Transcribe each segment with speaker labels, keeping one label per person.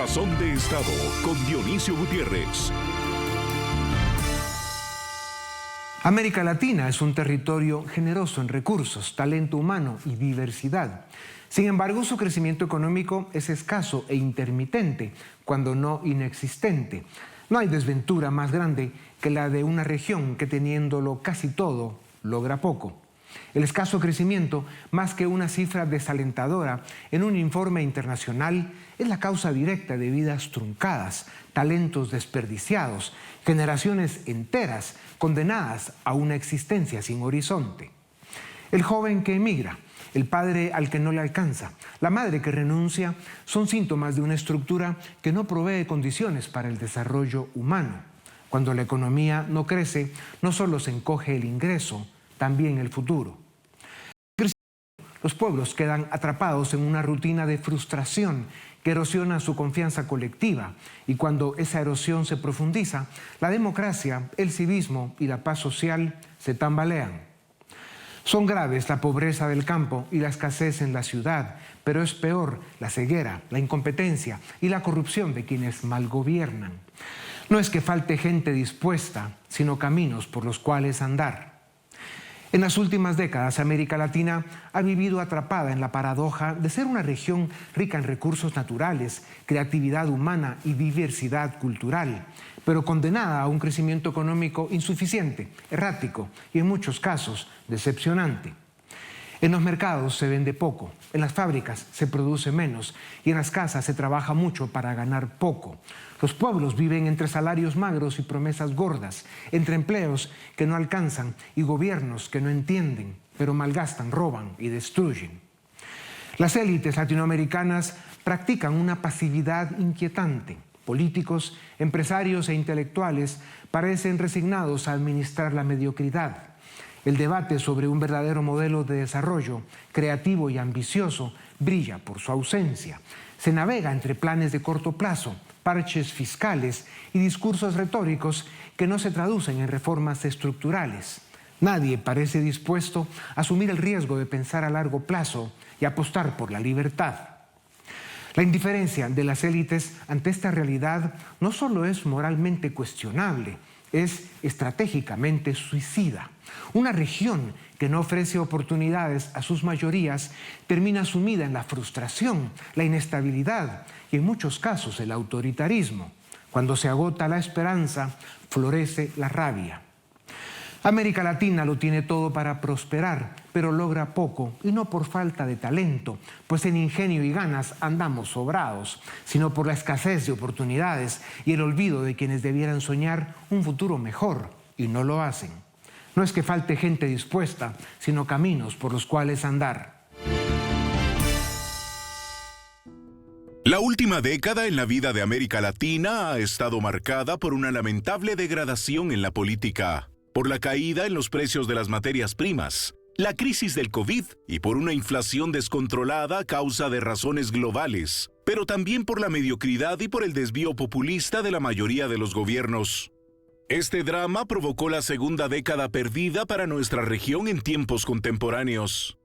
Speaker 1: Razón de Estado con Dionisio Gutiérrez.
Speaker 2: América Latina es un territorio generoso en recursos, talento humano y diversidad. Sin embargo, su crecimiento económico es escaso e intermitente, cuando no inexistente. No hay desventura más grande que la de una región que, teniéndolo casi todo, logra poco. El escaso crecimiento, más que una cifra desalentadora en un informe internacional, es la causa directa de vidas truncadas, talentos desperdiciados, generaciones enteras condenadas a una existencia sin horizonte. El joven que emigra, el padre al que no le alcanza, la madre que renuncia, son síntomas de una estructura que no provee condiciones para el desarrollo humano. Cuando la economía no crece, no solo se encoge el ingreso, también el futuro. Los pueblos quedan atrapados en una rutina de frustración que erosiona su confianza colectiva, y cuando esa erosión se profundiza, la democracia, el civismo y la paz social se tambalean. Son graves la pobreza del campo y la escasez en la ciudad, pero es peor la ceguera, la incompetencia y la corrupción de quienes malgobiernan. No es que falte gente dispuesta, sino caminos por los cuales andar. En las últimas décadas, América Latina ha vivido atrapada en la paradoja de ser una región rica en recursos naturales, creatividad humana y diversidad cultural, pero condenada a un crecimiento económico insuficiente, errático y en muchos casos decepcionante. En los mercados se vende poco, en las fábricas se produce menos y en las casas se trabaja mucho para ganar poco. Los pueblos viven entre salarios magros y promesas gordas, entre empleos que no alcanzan y gobiernos que no entienden, pero malgastan, roban y destruyen. Las élites latinoamericanas practican una pasividad inquietante. Políticos, empresarios e intelectuales parecen resignados a administrar la mediocridad. El debate sobre un verdadero modelo de desarrollo, creativo y ambicioso, brilla por su ausencia. Se navega entre planes de corto plazo, parches fiscales y discursos retóricos que no se traducen en reformas estructurales. Nadie parece dispuesto a asumir el riesgo de pensar a largo plazo y apostar por la libertad. La indiferencia de las élites ante esta realidad no solo es moralmente cuestionable, es estratégicamente suicida. Una región que no ofrece oportunidades a sus mayorías termina sumida en la frustración, la inestabilidad y en muchos casos el autoritarismo. Cuando se agota la esperanza, florece la rabia. América Latina lo tiene todo para prosperar, pero logra poco, y no por falta de talento, pues en ingenio y ganas andamos sobrados, sino por la escasez de oportunidades y el olvido de quienes debieran soñar un futuro mejor y no lo hacen. No es que falte gente dispuesta, sino caminos por los cuales andar.
Speaker 1: La última década en la vida de América Latina ha estado marcada por una lamentable degradación en la política, por la caída en los precios de las materias primas, la crisis del COVID y por una inflación descontrolada a causa de razones globales, pero también por la mediocridad y por el desvío populista de la mayoría de los gobiernos. Este drama provocó la segunda década perdida para nuestra región en tiempos contemporáneos.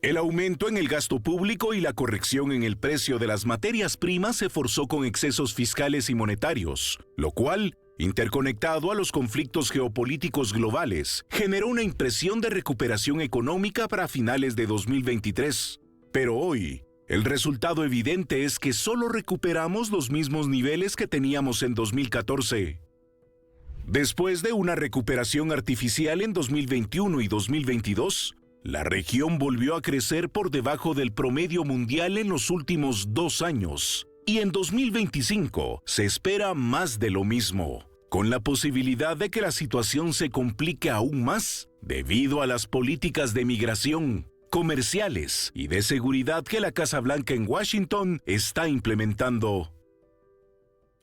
Speaker 1: El aumento en el gasto público y la corrección en el precio de las materias primas se forzó con excesos fiscales y monetarios, lo cual, interconectado a los conflictos geopolíticos globales, generó una impresión de recuperación económica para finales de 2023. Pero hoy, el resultado evidente es que solo recuperamos los mismos niveles que teníamos en 2014. Después de una recuperación artificial en 2021 y 2022, la región volvió a crecer por debajo del promedio mundial en los últimos 2 años, y en 2025 se espera más de lo mismo, con la posibilidad de que la situación se complique aún más debido a las políticas de migración, comerciales y de seguridad que la Casa Blanca en Washington está implementando.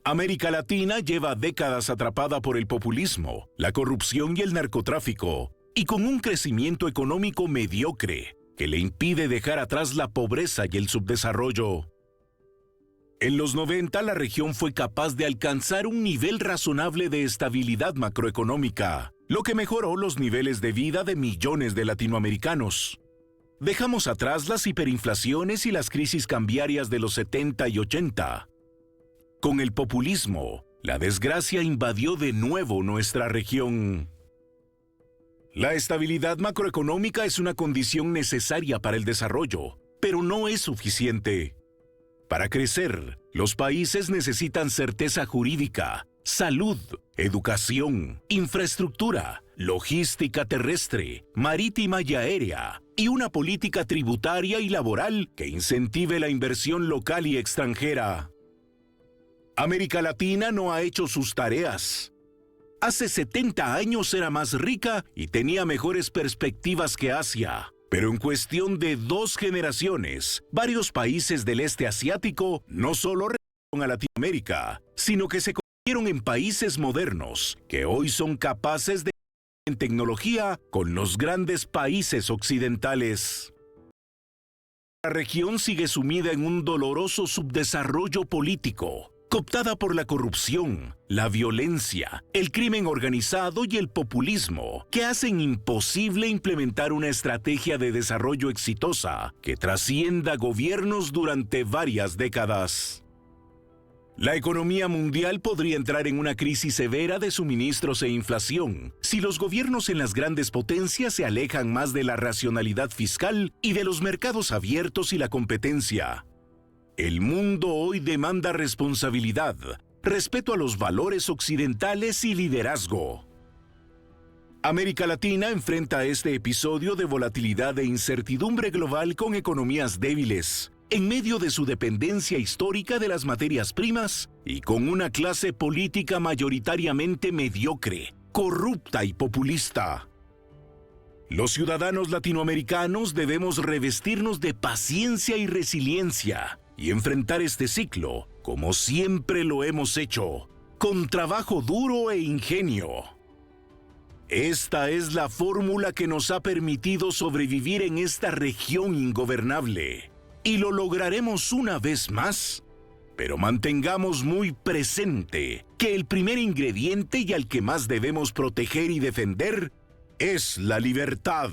Speaker 1: América Latina lleva décadas atrapada por el populismo, la corrupción y el narcotráfico, y con un crecimiento económico mediocre que le impide dejar atrás la pobreza y el subdesarrollo. En los 90, la región fue capaz de alcanzar un nivel razonable de estabilidad macroeconómica, lo que mejoró los niveles de vida de millones de latinoamericanos. Dejamos atrás las hiperinflaciones y las crisis cambiarias de los 70 y 80. Con el populismo, la desgracia invadió de nuevo nuestra región. La estabilidad macroeconómica es una condición necesaria para el desarrollo, pero no es suficiente. Para crecer, los países necesitan certeza jurídica, salud, educación, infraestructura, logística terrestre, marítima y aérea, y una política tributaria y laboral que incentive la inversión local y extranjera. América Latina no ha hecho sus tareas. Hace 70 años era más rica y tenía mejores perspectivas que Asia. Pero en cuestión de 2 generaciones, varios países del este asiático no solo regresaron a Latinoamérica, sino que se convirtieron en países modernos, que hoy son capaces de en tecnología con los grandes países occidentales. La región sigue sumida en un doloroso subdesarrollo político, cooptada por la corrupción, la violencia, el crimen organizado y el populismo, que hacen imposible implementar una estrategia de desarrollo exitosa que trascienda gobiernos durante varias décadas. La economía mundial podría entrar en una crisis severa de suministros e inflación si los gobiernos en las grandes potencias se alejan más de la racionalidad fiscal y de los mercados abiertos y la competencia. El mundo hoy demanda responsabilidad, respeto a los valores occidentales y liderazgo. América Latina enfrenta este episodio de volatilidad e incertidumbre global con economías débiles, en medio de su dependencia histórica de las materias primas y con una clase política mayoritariamente mediocre, corrupta y populista. Los ciudadanos latinoamericanos debemos revestirnos de paciencia y resiliencia y enfrentar este ciclo como siempre lo hemos hecho, con trabajo duro e ingenio. Esta es la fórmula que nos ha permitido sobrevivir en esta región ingobernable. Y lo lograremos una vez más. Pero mantengamos muy presente que el primer ingrediente y al que más debemos proteger y defender es la libertad.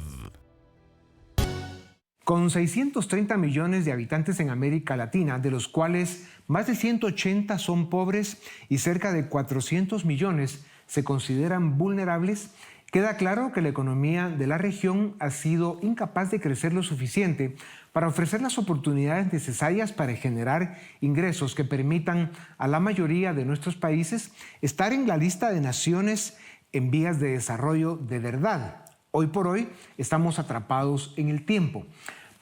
Speaker 2: Con 630 millones de habitantes en América Latina, de los cuales más de 180 son pobres y cerca de 400 millones se consideran vulnerables, queda claro que la economía de la región ha sido incapaz de crecer lo suficiente para ofrecer las oportunidades necesarias para generar ingresos que permitan a la mayoría de nuestros países estar en la lista de naciones en vías de desarrollo de verdad. Hoy por hoy estamos atrapados en el tiempo.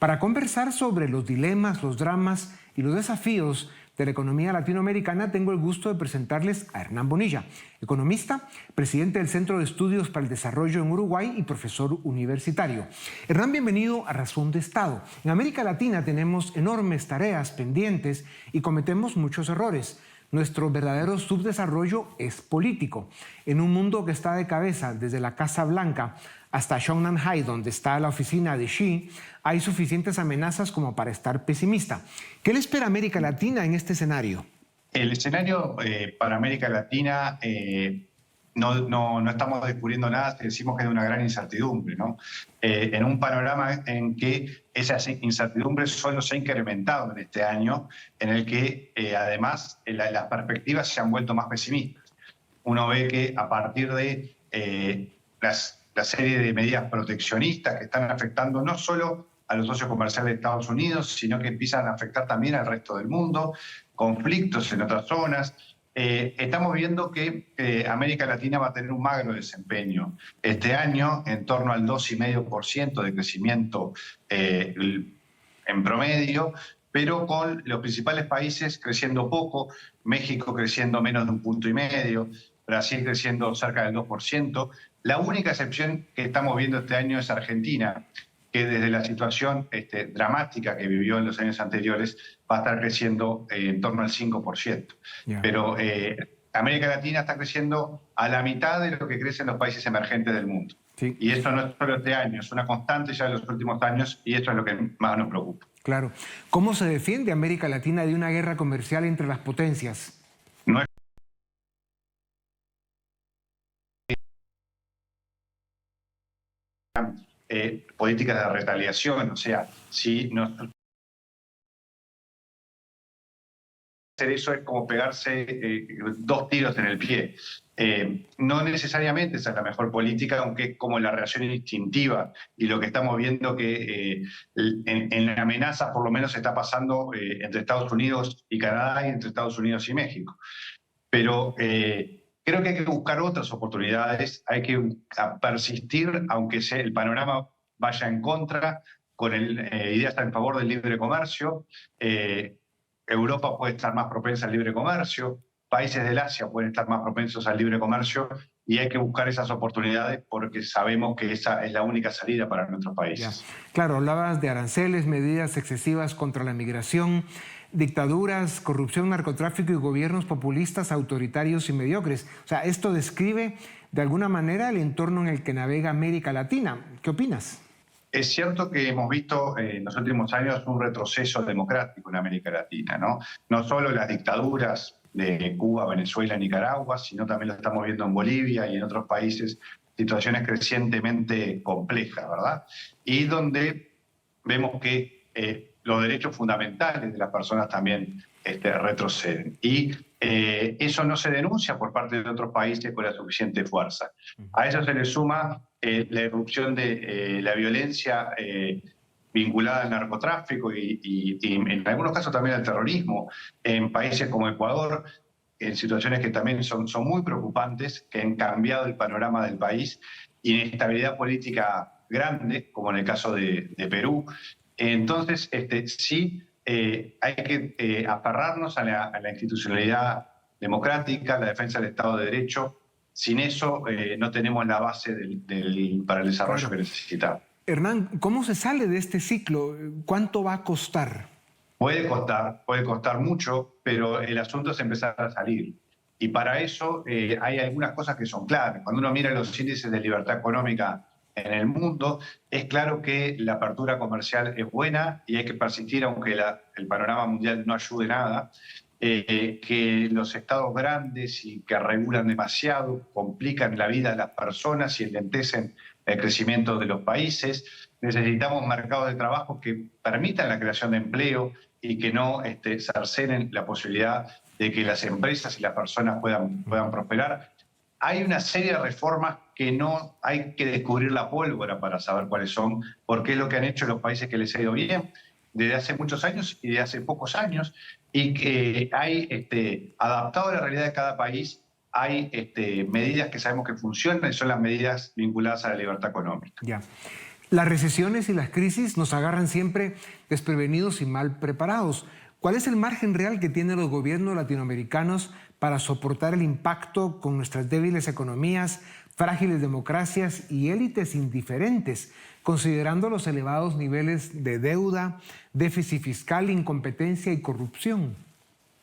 Speaker 2: Para conversar sobre los dilemas, los dramas y los desafíos de la economía latinoamericana, tengo el gusto de presentarles a Hernán Bonilla, economista, presidente del Centro de Estudios para el Desarrollo en Uruguay y profesor universitario. Hernán, bienvenido a Razón de Estado. En América Latina tenemos enormes tareas pendientes y cometemos muchos errores. Nuestro verdadero subdesarrollo es político. En un mundo que está de cabeza desde la Casa Blanca hasta Shanghái, donde está la oficina de Xi, hay suficientes amenazas como para estar pesimista. ¿Qué le espera a América Latina en este escenario?
Speaker 3: El escenario para América Latina no estamos descubriendo nada, decimos que es de una gran incertidumbre, ¿no? En un panorama en que esa incertidumbre solo se ha incrementado en este año, en el que además las perspectivas se han vuelto más pesimistas. Uno ve que a partir de la serie de medidas proteccionistas que están afectando no solo a los socios comerciales de Estados Unidos, sino que empiezan a afectar también al resto del mundo, conflictos en otras zonas. Estamos viendo que América Latina va a tener un magro desempeño este año, en torno al 2,5% de crecimiento en promedio, pero con los principales países creciendo poco, México creciendo menos de 1,5 puntos, Brasil creciendo cerca del 2%. La única excepción que estamos viendo este año es Argentina, que desde la situación dramática que vivió en los años anteriores va a estar creciendo en torno al 5%. Yeah. Pero América Latina está creciendo a la mitad de lo que crecen los países emergentes del mundo. Sí. Y esto no es solo este año, es una constante ya de los últimos años y esto es lo que más nos preocupa.
Speaker 2: Claro. ¿Cómo se defiende América Latina de una guerra comercial entre las potencias?
Speaker 3: No es políticas de retaliación, o sea, si nos hacer eso es como pegarse 2 tiros en el pie. No necesariamente esa es la mejor política, aunque es como la reacción instintiva y lo que estamos viendo que en la amenaza por lo menos está pasando entre Estados Unidos y Canadá y entre Estados Unidos y México. Pero creo que hay que buscar otras oportunidades, hay que persistir, aunque el panorama vaya en contra, con ideas en favor del libre comercio. Europa puede estar más propensa al libre comercio, países del Asia pueden estar más propensos al libre comercio y hay que buscar esas oportunidades porque sabemos que esa es la única salida para nuestros países.
Speaker 2: Ya. Claro, hablabas de aranceles, medidas excesivas contra la migración, dictaduras, corrupción, narcotráfico y gobiernos populistas, autoritarios y mediocres. O sea, esto describe de alguna manera el entorno en el que navega América Latina. ¿Qué opinas?
Speaker 3: Es cierto que hemos visto en los últimos años un retroceso democrático en América Latina, ¿no? No solo las dictaduras de Cuba, Venezuela, Nicaragua, sino también lo estamos viendo en Bolivia y en otros países, situaciones crecientemente complejas, ¿verdad? Y donde vemos que los derechos fundamentales de las personas también retroceden. Y eso no se denuncia por parte de otros países con la suficiente fuerza. A eso se le suma la irrupción de la violencia vinculada al narcotráfico y en algunos casos también al terrorismo en países como Ecuador, en situaciones que también son muy preocupantes, que han cambiado el panorama del país, y inestabilidad política grande, como en el caso de Perú. Entonces, sí, hay que aferrarnos a la institucionalidad democrática, la defensa del Estado de Derecho. Sin eso no tenemos la base para el desarrollo que necesitamos.
Speaker 2: Hernán, ¿cómo se sale de este ciclo? ¿Cuánto va a costar?
Speaker 3: Puede costar mucho, pero el asunto es empezar a salir. Y para eso hay algunas cosas que son claras. Cuando uno mira los índices de libertad económica en el mundo, es claro que la apertura comercial es buena y hay que persistir aunque el panorama mundial no ayude nada. Que los estados grandes y que regulan demasiado complican la vida de las personas y enlentecen el crecimiento de los países. Necesitamos mercados de trabajo que permitan la creación de empleo y que no cercenen la posibilidad de que las empresas y las personas puedan prosperar. Hay una serie de reformas que no hay que descubrir la pólvora para saber cuáles son, porque es lo que han hecho los países que les ha ido bien desde hace muchos años y de hace pocos años, y que hay, adaptado a la realidad de cada país, hay medidas que sabemos que funcionan y son las medidas vinculadas a la libertad económica.
Speaker 2: Ya. Las recesiones y las crisis nos agarran siempre desprevenidos y mal preparados. ¿Cuál es el margen real que tienen los gobiernos latinoamericanos para soportar el impacto con nuestras débiles economías, frágiles democracias y élites indiferentes, considerando los elevados niveles de deuda, déficit fiscal, incompetencia y corrupción?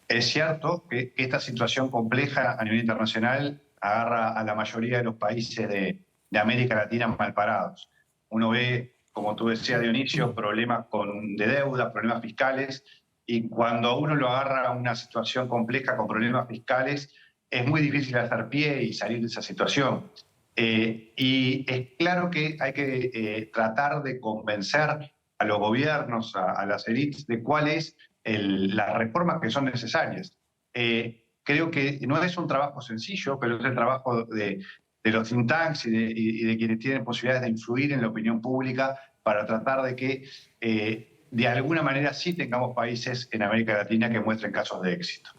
Speaker 3: Es cierto que esta situación compleja a nivel internacional agarra a la mayoría de los países de América Latina mal parados. Uno ve, como tú decías, Dionisio, problemas de deuda, problemas fiscales, y cuando a uno lo agarra a una situación compleja con problemas fiscales, es muy difícil hacer pie y salir de esa situación. Y es claro que hay que tratar de convencer a los gobiernos, a las élites, de cuáles las reformas que son necesarias. Creo que no es un trabajo sencillo, pero es el trabajo de los think tanks y de quienes tienen posibilidades de influir en la opinión pública para tratar de que de alguna manera sí tengamos países en América Latina que muestren casos de éxito.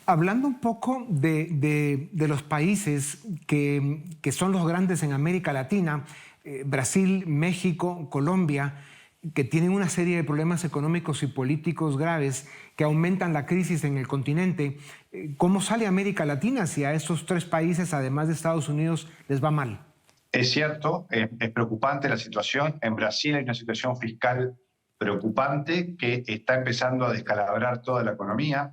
Speaker 2: Hablando un poco de los países que son los grandes en América Latina, Brasil, México, Colombia, que tienen una serie de problemas económicos y políticos graves que aumentan la crisis en el continente, ¿cómo sale América Latina si a esos 3 países, además de Estados Unidos, les va mal?
Speaker 3: Es cierto, es preocupante la situación. En Brasil hay una situación fiscal preocupante que está empezando a descalabrar toda la economía.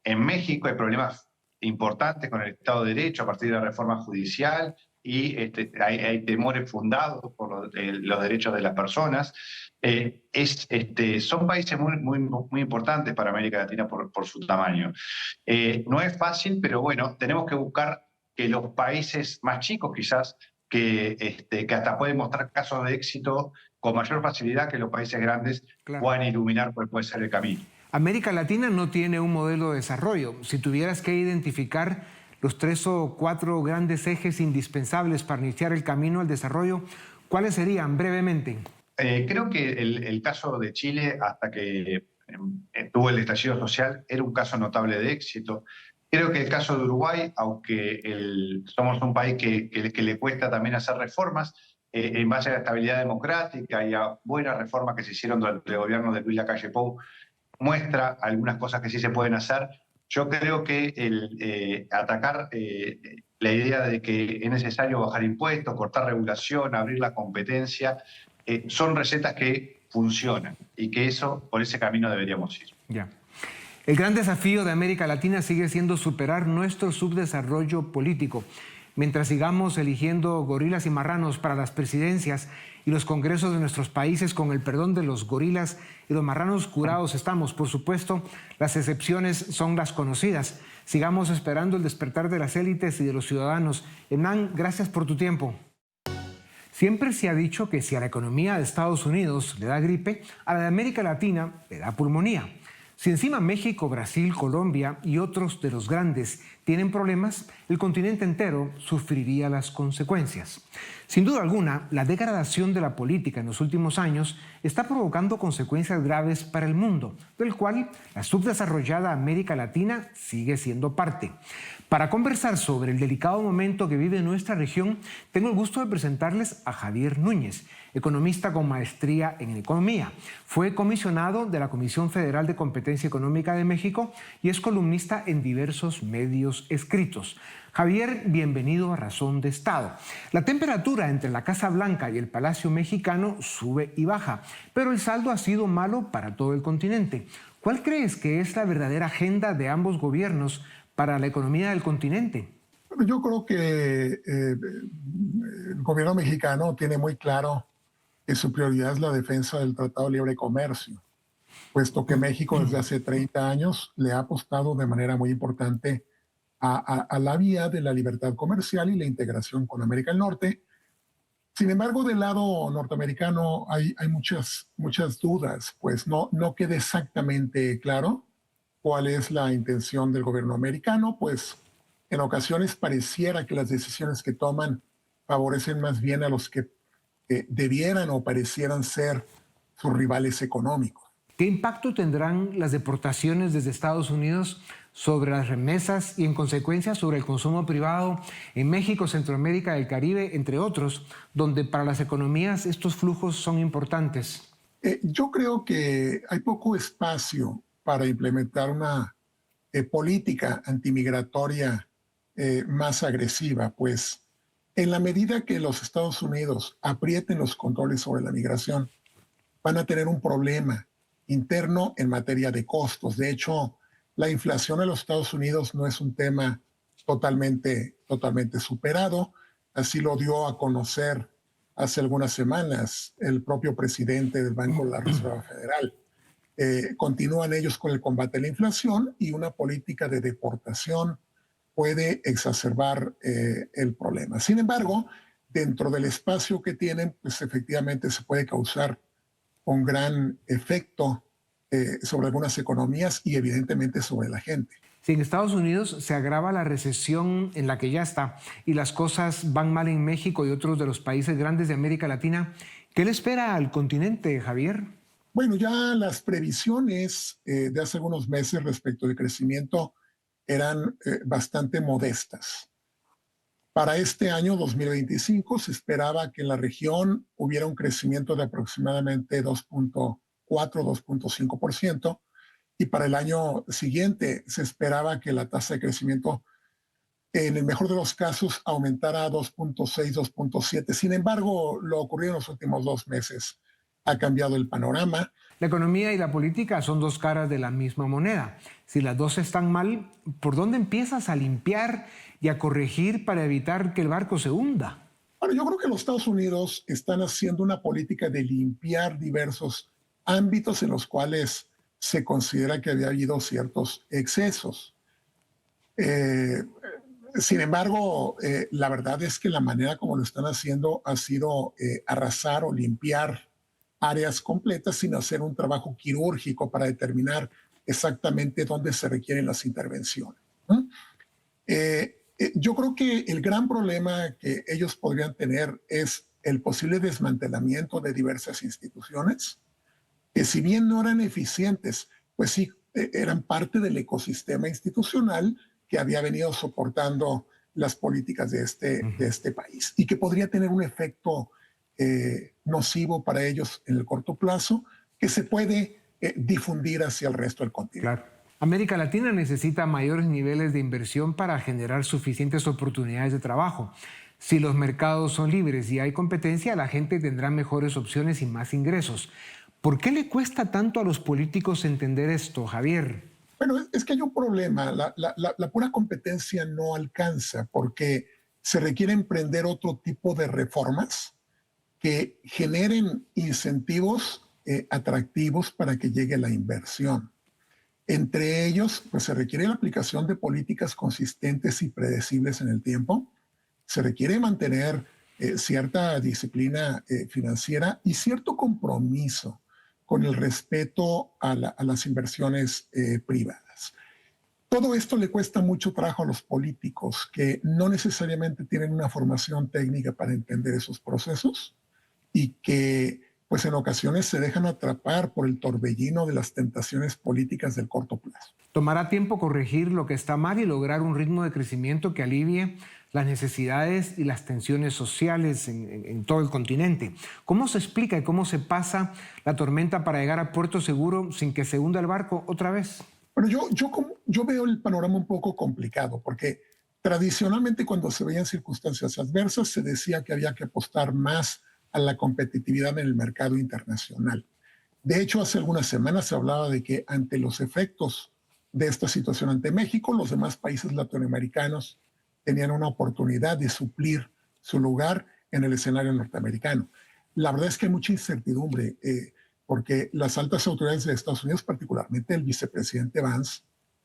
Speaker 3: En México hay problemas importantes con el Estado de Derecho a partir de la reforma judicial y hay temores fundados por los derechos de las personas. Son países muy importantes para América Latina por su tamaño. No es fácil, pero bueno, tenemos que buscar que los países más chicos quizás, que hasta pueden mostrar casos de éxito con mayor facilidad que los países grandes, claro, puedan iluminar cuál puede ser el camino.
Speaker 2: América Latina no tiene un modelo de desarrollo. Si tuvieras que identificar los 3 o 4 grandes ejes indispensables para iniciar el camino al desarrollo, ¿cuáles serían brevemente?
Speaker 3: Creo que el caso de Chile, hasta que tuvo el estallido social, era un caso notable de éxito. Creo que el caso de Uruguay, aunque somos un país que le cuesta también hacer reformas, en base a la estabilidad democrática y a buenas reformas que se hicieron durante el gobierno de Luis Lacalle Pou, muestra algunas cosas que sí se pueden hacer. Yo creo que atacar la idea de que es necesario bajar impuestos, cortar regulación, abrir la competencia, son recetas que funcionan y que por ese camino deberíamos ir.
Speaker 2: Ya. El gran desafío de América Latina sigue siendo superar nuestro subdesarrollo político. Mientras sigamos eligiendo gorilas y marranos para las presidencias y los congresos de nuestros países con el perdón de los gorilas y los marranos curados estamos, por supuesto, las excepciones son las conocidas. Sigamos esperando el despertar de las élites y de los ciudadanos. Hernán, gracias por tu tiempo. Siempre se ha dicho que si a la economía de Estados Unidos le da gripe, a la de América Latina le da pulmonía. Si encima México, Brasil, Colombia y otros de los grandes tienen problemas, el continente entero sufriría las consecuencias. Sin duda alguna, la degradación de la política en los últimos años está provocando consecuencias graves para el mundo, del cual la subdesarrollada América Latina sigue siendo parte. Para conversar sobre el delicado momento que vive nuestra región, tengo el gusto de presentarles a Javier Núñez, economista con maestría en economía. Fue comisionado de la Comisión Federal de Competencia Económica de México y es columnista en diversos medios escritos. Javier, bienvenido a Razón de Estado. La temperatura entre la Casa Blanca y el Palacio Mexicano sube y baja, pero el saldo ha sido malo para todo el continente. ¿Cuál crees que es la verdadera agenda de ambos gobiernos para la economía del continente?
Speaker 4: Bueno, yo creo que el gobierno mexicano tiene muy claro que su prioridad es la defensa del Tratado de Libre Comercio, puesto que México desde hace 30 años le ha apostado de manera muy importante a la vía de la libertad comercial y la integración con América del Norte. Sin embargo, del lado norteamericano hay muchas dudas, pues no queda exactamente claro cuál es la intención del gobierno americano, pues en ocasiones pareciera que las decisiones que toman favorecen más bien a los que debieran o parecieran ser sus rivales económicos.
Speaker 2: ¿Qué impacto tendrán las deportaciones desde Estados Unidos sobre las remesas y en consecuencia sobre el consumo privado en México, Centroamérica y el Caribe, entre otros, donde para las economías estos flujos son importantes?
Speaker 4: Yo creo que hay poco espacio para implementar una política antimigratoria más agresiva, pues en la medida que los Estados Unidos aprieten los controles sobre la migración, van a tener un problema interno en materia de costos. De hecho, la inflación en los Estados Unidos no es un tema totalmente superado. Así lo dio a conocer hace algunas semanas el propio presidente del Banco de la Reserva Federal. Continúan ellos con el combate a la inflación y una política de deportación puede exacerbar el problema. Sin embargo, dentro del espacio que tienen, pues efectivamente se puede causar un gran efecto sobre algunas economías y evidentemente sobre la gente.
Speaker 2: Si en Estados Unidos se agrava la recesión en la que ya está y las cosas van mal en México y otros de los países grandes de América Latina, ¿qué le espera al continente, Javier?
Speaker 4: Bueno, ya las previsiones de hace algunos meses respecto al crecimiento eran bastante modestas. Para este año 2025 se esperaba que en la región hubiera un crecimiento de aproximadamente 2.5%, y para el año siguiente se esperaba que la tasa de crecimiento, en el mejor de los casos, aumentara a 2.6, 2.7. Sin embargo, lo ocurrido en los últimos 2 meses ha cambiado el panorama.
Speaker 2: La economía y la política son dos caras de la misma moneda. Si las dos están mal, ¿por dónde empiezas a limpiar y a corregir para evitar que el barco se hunda?
Speaker 4: Bueno, yo creo que los Estados Unidos están haciendo una política de limpiar diversos ámbitos en los cuales se considera que había habido ciertos excesos. Sin embargo, la verdad es que la manera como lo están haciendo ha sido arrasar o limpiar áreas completas sin hacer un trabajo quirúrgico para determinar exactamente dónde se requieren las intervenciones, ¿no? Yo creo que el gran problema que ellos podrían tener es el posible desmantelamiento de diversas instituciones, que si bien no eran eficientes, pues sí eran parte del ecosistema institucional que había venido soportando las políticas de este país y que podría tener un efecto nocivo para ellos en el corto plazo que se puede difundir hacia el resto del continente.
Speaker 2: Claro. América Latina necesita mayores niveles de inversión para generar suficientes oportunidades de trabajo. Si los mercados son libres y hay competencia, la gente tendrá mejores opciones y más ingresos. ¿Por qué le cuesta tanto a los políticos entender esto, Javier?
Speaker 4: Bueno, es que hay un problema. La pura competencia no alcanza porque se requiere emprender otro tipo de reformas que generen incentivos atractivos para que llegue la inversión. Entre ellos, pues se requiere la aplicación de políticas consistentes y predecibles en el tiempo. Se requiere mantener cierta disciplina financiera y cierto compromiso con el respeto a las inversiones privadas. Todo esto le cuesta mucho trabajo a los políticos que no necesariamente tienen una formación técnica para entender esos procesos y que pues en ocasiones se dejan atrapar por el torbellino de las tentaciones políticas del corto plazo.
Speaker 2: Tomará tiempo corregir lo que está mal y lograr un ritmo de crecimiento que alivie las necesidades y las tensiones sociales en todo el continente. ¿Cómo se explica y cómo se pasa la tormenta para llegar a puerto seguro sin que se hunda el barco otra vez?
Speaker 4: Bueno, yo veo el panorama un poco complicado porque tradicionalmente cuando se veían circunstancias adversas se decía que había que apostar más a la competitividad en el mercado internacional. De hecho, hace algunas semanas se hablaba de que ante los efectos de esta situación ante México, los demás países latinoamericanos tenían una oportunidad de suplir su lugar en el escenario norteamericano. La verdad es que hay mucha incertidumbre porque las altas autoridades de Estados Unidos, particularmente el vicepresidente Vance,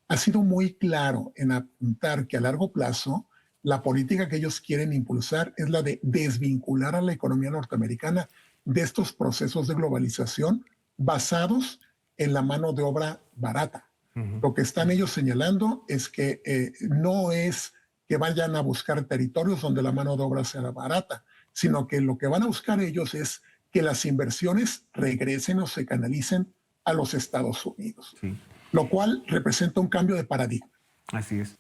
Speaker 4: ha sido muy claro en apuntar que a largo plazo la política que ellos quieren impulsar es la de desvincular a la economía norteamericana de estos procesos de globalización basados en la mano de obra barata. Lo que están ellos señalando es que no es que vayan a buscar territorios donde la mano de obra sea barata, sino que lo que van a buscar ellos es que las inversiones regresen o se canalicen a los Estados Unidos, sí, lo cual representa un cambio de paradigma.
Speaker 2: Así es.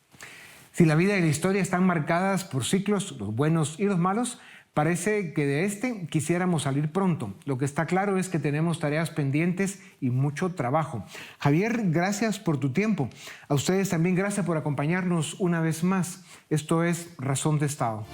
Speaker 2: Si la vida y la historia están marcadas por ciclos, los buenos y los malos, parece que de este quisiéramos salir pronto. Lo que está claro es que tenemos tareas pendientes y mucho trabajo. Javier, gracias por tu tiempo. A ustedes también gracias por acompañarnos una vez más. Esto es Razón de Estado.